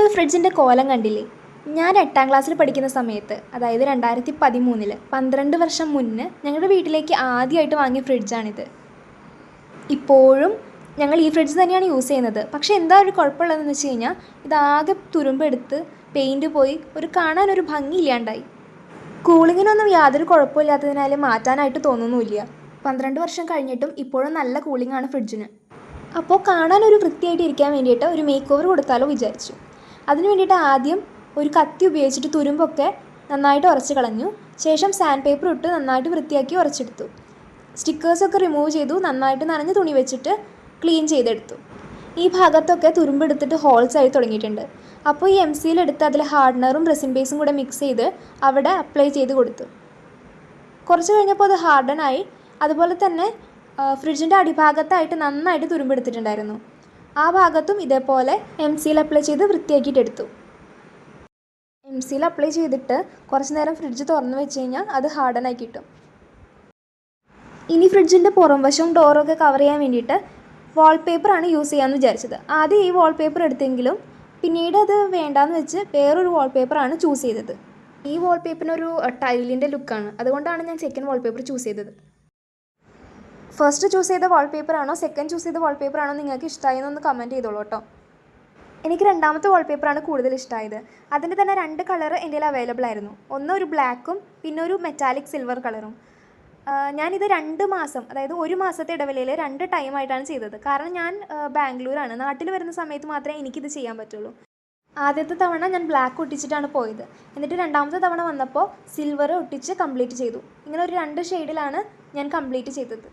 ഒരു ഫ്രിഡ്ജിൻ്റെ കോലം കണ്ടില്ലേ? ഞാൻ 8ാം ക്ലാസ്സിൽ പഠിക്കുന്ന സമയത്ത്, അതായത് 2013 12 വർഷം മുന്നേ ഞങ്ങളുടെ വീട്ടിലേക്ക് ആദ്യമായിട്ട് വാങ്ങിയ ഫ്രിഡ്ജാണിത്. ഇപ്പോഴും ഞങ്ങൾ ഈ ഫ്രിഡ്ജ് തന്നെയാണ് യൂസ് ചെയ്യുന്നത്. പക്ഷേ എന്താ ഒരു കുഴപ്പമുള്ളതെന്ന് വെച്ച് കഴിഞ്ഞാൽ ഇതാകെ തുരുമ്പെടുത്ത് പെയിൻറ്റ് പോയി കാണാനൊരു ഭംഗിയില്ലാണ്ടായി. കൂളിങ്ങിനൊന്നും യാതൊരു കുഴപ്പമില്ലാത്തതിനാൽ മാറ്റാനായിട്ട് തോന്നുന്നുമില്ല. 12 വർഷം കഴിഞ്ഞിട്ടും ഇപ്പോഴും നല്ല കൂളിംഗാണ് ഫ്രിഡ്ജിന്. അപ്പോൾ കാണാനൊരു വൃത്തിയായിട്ട് ഇരിക്കാൻ വേണ്ടിയിട്ട് ഒരു മേക്ക് ഓവർ കൊടുത്താലോ വിചാരിച്ചു. അതിന് വേണ്ടിയിട്ട് ആദ്യം ഒരു കത്തി ഉപയോഗിച്ചിട്ട് തുരുമ്പൊക്കെ നന്നായിട്ട് ഉരച്ച് കളഞ്ഞു. ശേഷം സാൻഡ് പേപ്പർ ഇട്ട് നന്നായിട്ട് വൃത്തിയാക്കി ഉരച്ചെടുത്തു. സ്റ്റിക്കേഴ്സൊക്കെ റിമൂവ് ചെയ്തു. നന്നായിട്ട് നനഞ്ഞ തുണി വെച്ചിട്ട് ക്ലീൻ ചെയ്തെടുത്തു. ഈ ഭാഗത്തൊക്കെ തുരുമ്പെടുത്തിട്ട് ഹോൾസ് ആയി തുടങ്ങിയിട്ടുണ്ട്. അപ്പോൾ ഈ MCL എടുത്ത് അതിൽ ഹാർഡനറും റെസിൻ ബേസും കൂടെ മിക്സ് ചെയ്ത് അവിടെ അപ്ലൈ ചെയ്ത് കൊടുത്തു. കുറച്ച് കഴിഞ്ഞപ്പോൾ അത് ഹാർഡനായി. അതുപോലെ തന്നെ ഫ്രിഡ്ജിൻ്റെ അടിഭാഗത്തായിട്ട് നന്നായിട്ട് തുരുമ്പെടുത്തിട്ടുണ്ടായിരുന്നു. ആ ഭാഗത്തും ഇതേപോലെ MCL അപ്ലൈ ചെയ്ത് വൃത്തിയാക്കിയിട്ടെടുത്തു. MCL അപ്ലൈ ചെയ്തിട്ട് കുറച്ച് നേരം ഫ്രിഡ്ജ് തുറന്ന് വെച്ച് കഴിഞ്ഞാൽ അത് ഹാർഡനായി കിട്ടും. ഇനി ഫ്രിഡ്ജിൻ്റെ പുറം വശവും ഡോറൊക്കെ കവർ ചെയ്യാൻ വേണ്ടിയിട്ട് വാൾപേപ്പറാണ് യൂസ് ചെയ്യാമെന്ന് വിചാരിച്ചത്. ആദ്യം ഈ വാൾപേപ്പർ എടുത്തെങ്കിലും പിന്നീട് അത് വേണ്ടാന്ന് വെച്ച് വേറൊരു വാൾപേപ്പറാണ് ചൂസ് ചെയ്തത്. ഈ വാൾപേപ്പറിനൊരു ടൈലിൻ്റെ ലുക്കാണ്. അതുകൊണ്ടാണ് ഞാൻ സെക്കൻഡ് വാൾപേപ്പർ ചൂസ് ചെയ്തത്. ഫസ്റ്റ് ചൂസ് ചെയ്ത വാൾപേപ്പറാണോ സെക്കൻഡ് ചൂസ് ചെയ്ത വാൾപേപ്പറാണോ നിങ്ങൾക്ക് ഇഷ്ടമായെന്നൊന്ന് കമൻറ്റ് ചെയ്തോളൂ കേട്ടോ. എനിക്ക് രണ്ടാമത്തെ വാൾപേപ്പറാണ് കൂടുതൽ ഇഷ്ടമായത്. അതിൻ്റെ തന്നെ 2 കളർ എൻ്റെ കയ്യിൽ അവൈലബിൾ ആയിരുന്നു. ഒന്ന് ഒരു ബ്ലാക്കും പിന്നെ ഒരു മെറ്റാലിക് സിൽവർ കളറും. ഞാനിത് 2 മാസം, അതായത് 1 മാസത്തെ ഇടവേളയിൽ 2 ടൈമായിട്ടാണ് ചെയ്തത്. കാരണം ഞാൻ ബാംഗ്ലൂരാണ്. നാട്ടിൽ വരുന്ന സമയത്ത് മാത്രമേ എനിക്കിത് ചെയ്യാൻ പറ്റുള്ളൂ. ആദ്യത്തെ തവണ ഞാൻ ബ്ലാക്ക് ഒട്ടിച്ചിട്ടാണ് പോയത്. എന്നിട്ട് രണ്ടാമത്തെ തവണ വന്നപ്പോൾ സിൽവർ ഒട്ടിച്ച് കംപ്ലീറ്റ് ചെയ്തു. ഇങ്ങനെ ഒരു 2 ഷെയ്ഡിലാണ് ഞാൻ കംപ്ലീറ്റ് ചെയ്തത്.